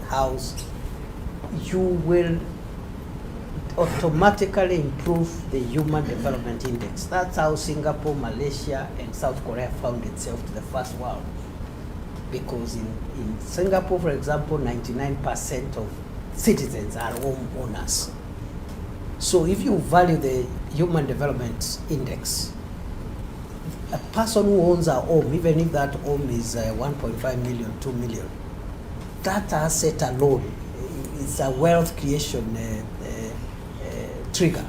house, you will automatically improve the Human Development Index. That's how Singapore, Malaysia, and South Korea found itself to the first world. Because in Singapore, for example, 99% of citizens are home owners. So if you value the Human Development Index, a person who owns a home, even if that home is 1.5 million, 2 million, that asset alone is a wealth creation trigger.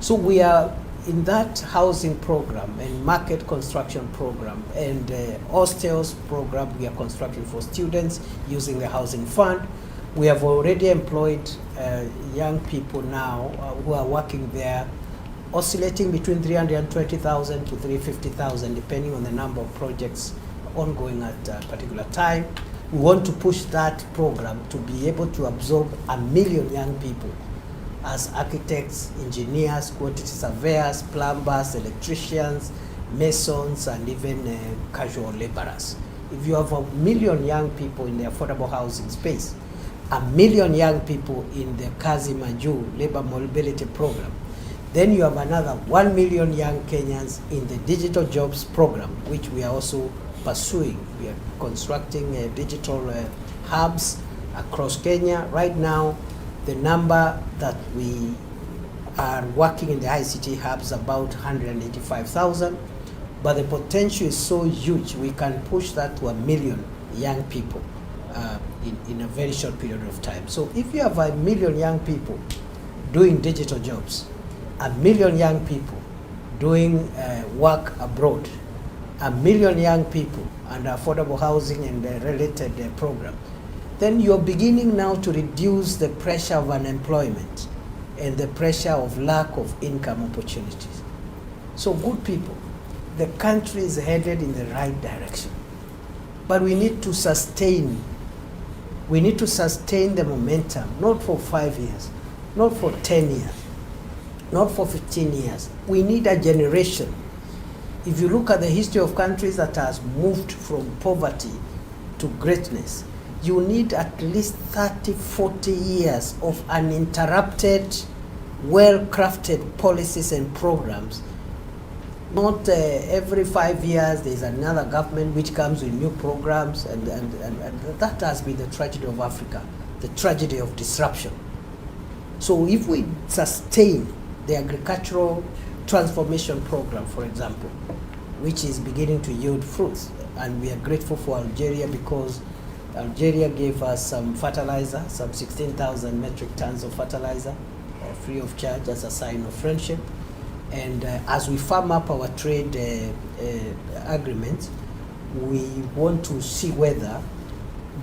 So we are in that housing program and market construction program and hostels program we are constructing for students using the housing fund. We have already employed young people now who are working there, oscillating between 320,000 to 350,000, depending on the number of projects ongoing at a particular time. We want to push that program to be able to absorb 1 million young people as architects, engineers, quantity surveyors, plumbers, electricians, masons, and even casual laborers. If you have 1 million young people in the affordable housing space, 1 million young people in the Kazi Maju labor mobility program, then you have another 1 million young Kenyans in the digital jobs program, which we are also pursuing. We are constructing digital hubs across Kenya. Right now, the number that we are working in the ICT hubs about 185,000, but the potential is so huge, we can push that to 1 million young people in a very short period of time. So if you have 1 million young people doing digital jobs, 1 million young people doing work abroad, 1 million young people under affordable housing and related program, then you're beginning now to reduce the pressure of unemployment and the pressure of lack of income opportunities. So good people, the country is headed in the right direction, but we need to sustain the momentum, not for 5 years, not for 10 years, not for 15 years. We need a generation. If you look at the history of countries that has moved from poverty to greatness, you need at least 30, 40 years of uninterrupted, well-crafted policies and programs. Not every 5 years there's another government which comes with new programs, and that has been the tragedy of Africa, the tragedy of disruption. So if we sustain the agricultural transformation program, for example, which is beginning to yield fruits, and we are grateful for Algeria because Algeria gave us some fertilizer, some 16,000 metric tons of fertilizer, free of charge as a sign of friendship. And as we firm up our trade agreements, we want to see whether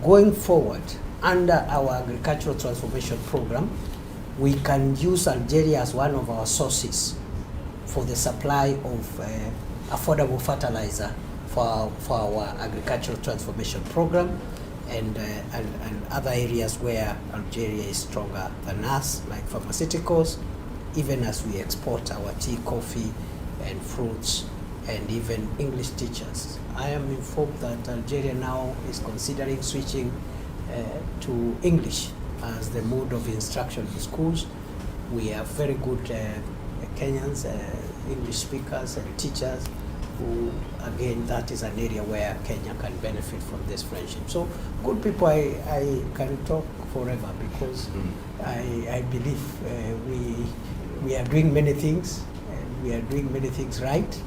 going forward under our agricultural transformation program, we can use Algeria as one of our sources for the supply of affordable fertilizer for our agricultural transformation program, and other areas where Algeria is stronger than us, like pharmaceuticals, even as we export our tea, coffee, and fruits, and even English teachers. I am informed that Algeria now is considering switching to English as the mode of instruction in schools. We have very good Kenyans, English speakers and teachers who, again, that is an area where Kenya can benefit from this friendship. So good people, I can talk forever because I believe we are doing many things, and we are doing many things right.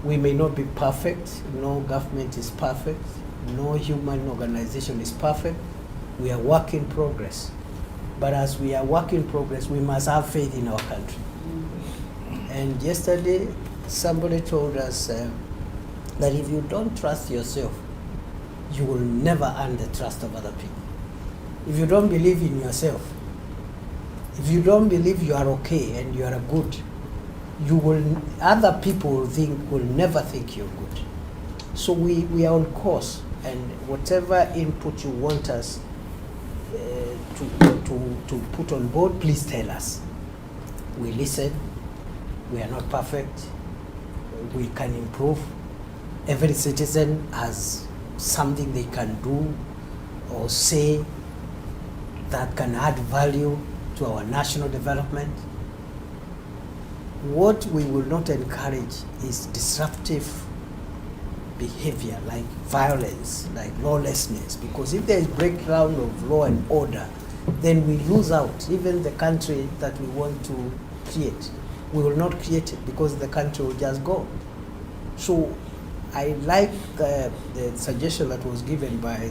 We may not be perfect. No government is perfect. No human organization is perfect. We are work in progress. But as we are work in progress, we must have faith in our country. And yesterday, somebody told us that if you don't trust yourself, you will never earn the trust of other people. If you don't believe in yourself, if you don't believe you are okay and you are good, other people will never think you're good. So we are on course, and whatever input you want us to put on board, please tell us. we listen. We are not perfect. We can improve. Every citizen has something they can do or say that can add value to our national development. What we will not encourage is disruptive behavior like violence, like lawlessness, because if there is breakdown of law and order, then we lose out. Even the country that we want to create, we will not create it because the country will just go. So I like the suggestion that was given by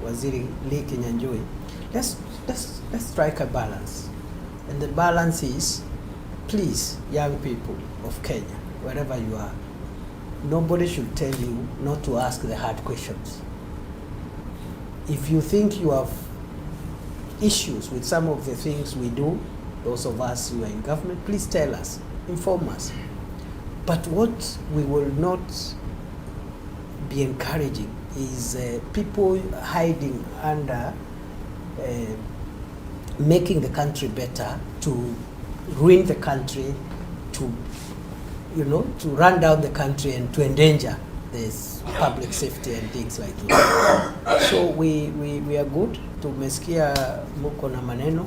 Waziri Lee Kinyanjui. Let's strike a balance. And the balance is, please, young people of Kenya, wherever you are, nobody should tell you not to ask the hard questions. If you think you have issues with some of the things we do, those of us who are in government, please tell us, inform us. But what we will not be encouraging is people hiding under making the country better, to ruin the country, to run down the country and to endanger this public safety and things like that. So we are good. Tumesikia muko na maneno,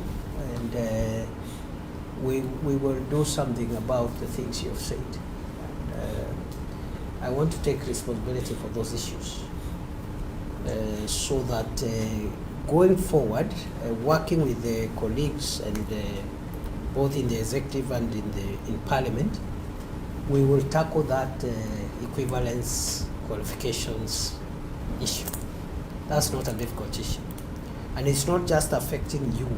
and we will do something about the things you have said. I want to take responsibility for those issues, so that going forward, working with the colleagues and both in the executive and in parliament, we will tackle that equivalence qualifications issue. That's not a difficult issue. And it's not just affecting you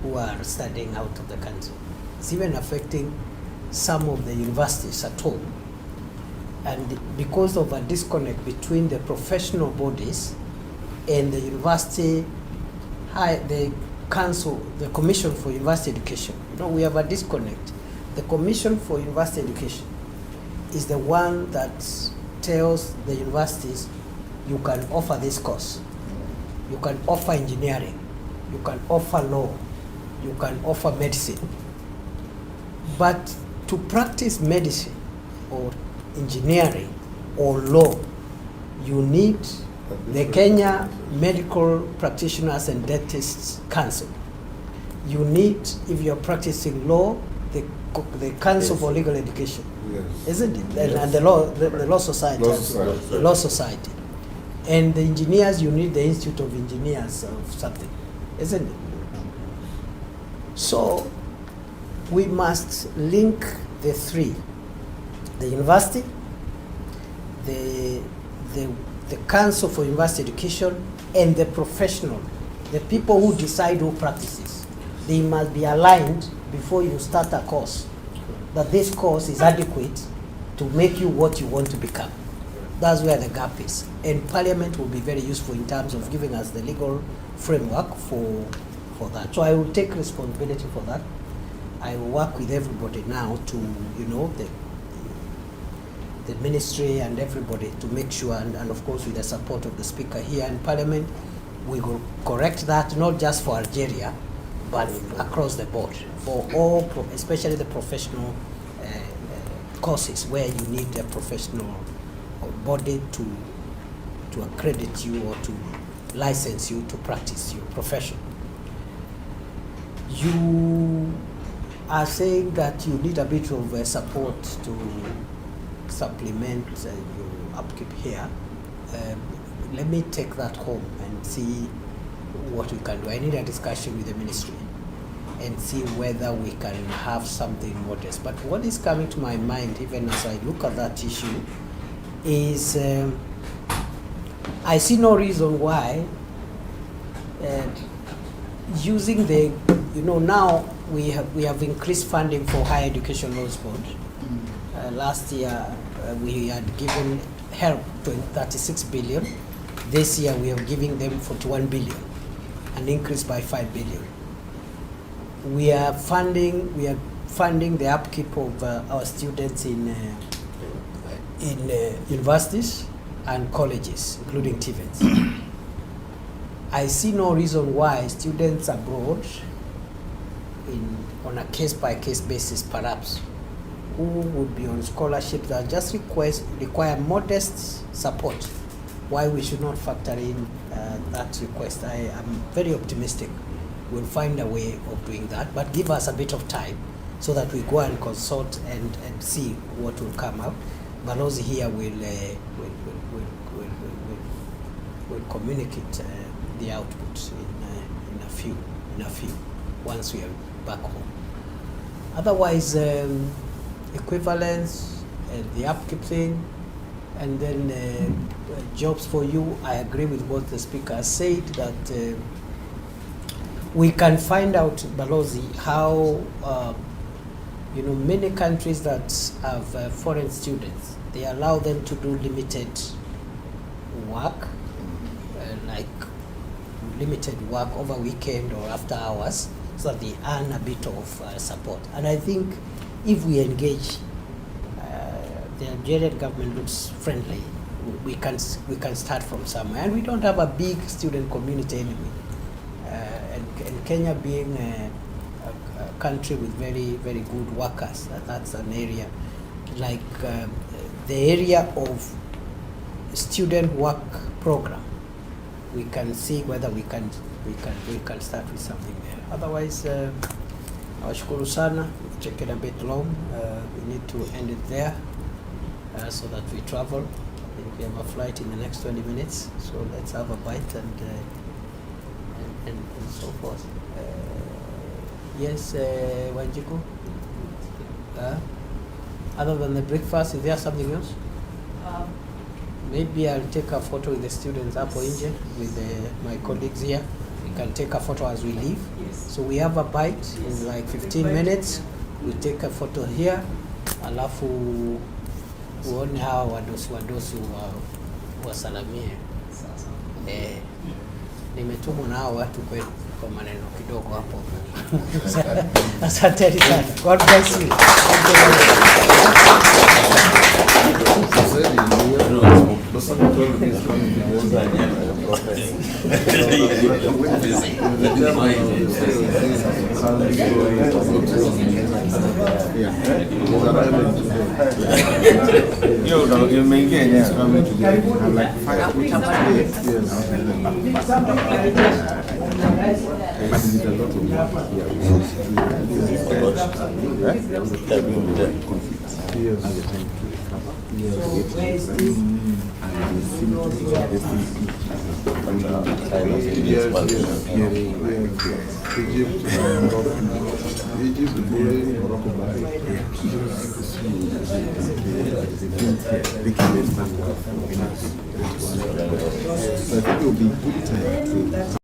who are studying out of the country. It's even affecting some of the universities at home. And because of a disconnect between the professional bodies and the university, the council, the Commission for University Education, we have a disconnect. The Commission for University Education is the one that tells the universities, you can offer this course, you can offer engineering, you can offer law, you can offer medicine. But to practice medicine or engineering or law, you need the Kenya Medical Practitioners and Dentists Council. You need, if you're practicing law, the Council for Legal Education, isn't it? Yes. And the law society. The law society. And the engineers, you need the Institute of Engineers of something, isn't it? So we must link the three: the university, the Council for University Education, and the professional, the people who decide who practices. They must be aligned before you start a course, that this course is adequate to make you what you want to become. That's where the gap is. And Parliament will be very useful in terms of giving us the legal framework for that. So I will take responsibility for that. I will work with everybody now to, the ministry and everybody to make sure, and of course with the support of the Speaker here in Parliament, we will correct that, not just for Algeria, but across the board, for all, especially the professional courses where you need a professional body to accredit you or to license you to practice your profession. You are saying that you need a bit of support to supplement your upkeep here. Let me take that home and see what we can do. I need a discussion with the ministry and see whether we can have something modest. But what is coming to my mind, even as I look at that issue, is I see no reason why using the, now we have increased funding for Higher Education Loans Board. Last year we had given help to 36 billion. This year we are giving them 41 billion, an increase by 5 billion. We are funding the upkeep of our students in universities and colleges, including TVETs. I see no reason why students abroad on a case-by-case basis, perhaps, who would be on scholarship that just require modest support, why we should not factor in that request. I am very optimistic we'll find a way of doing that, but give us a bit of time so that we go and consult and see what will come out. Balozi here will communicate the output in a few once we are back home. Otherwise, equivalence, the upkeep thing, and then jobs for you. I agree with what the speaker said, that we can find out, Balozi, how many countries that have foreign students, they allow them to do limited work, like limited work over weekend or after hours, so that they earn a bit of support. And I think if we engage, the Algerian government looks friendly. We can start from somewhere, and we don't have a big student community anyway. And Kenya being a country with very, very good workers, that's an area like the area of student work program. We can see whether we can start with something there. Otherwise, nawashukuru sana. We've taken a bit long. We need to end it there so that we travel. I think we have a flight in the next 20 minutes. So let's have a bite and so forth. Yes, Wanjiku. Other than the breakfast, is there something else? Maybe I'll take a photo with the students up nje with my colleagues here. We can take a photo as we leave. So we have a bite in like 15 minutes. We take a photo here. Alafu uone hao wadosi wasalamie. Nimetumwa na hao watu kwenu kwa maneno kidogo hapo. Asanteni sana. God bless you. You may get coming today. I'm like 5 weeks today. But it's a lot of so I think it will be good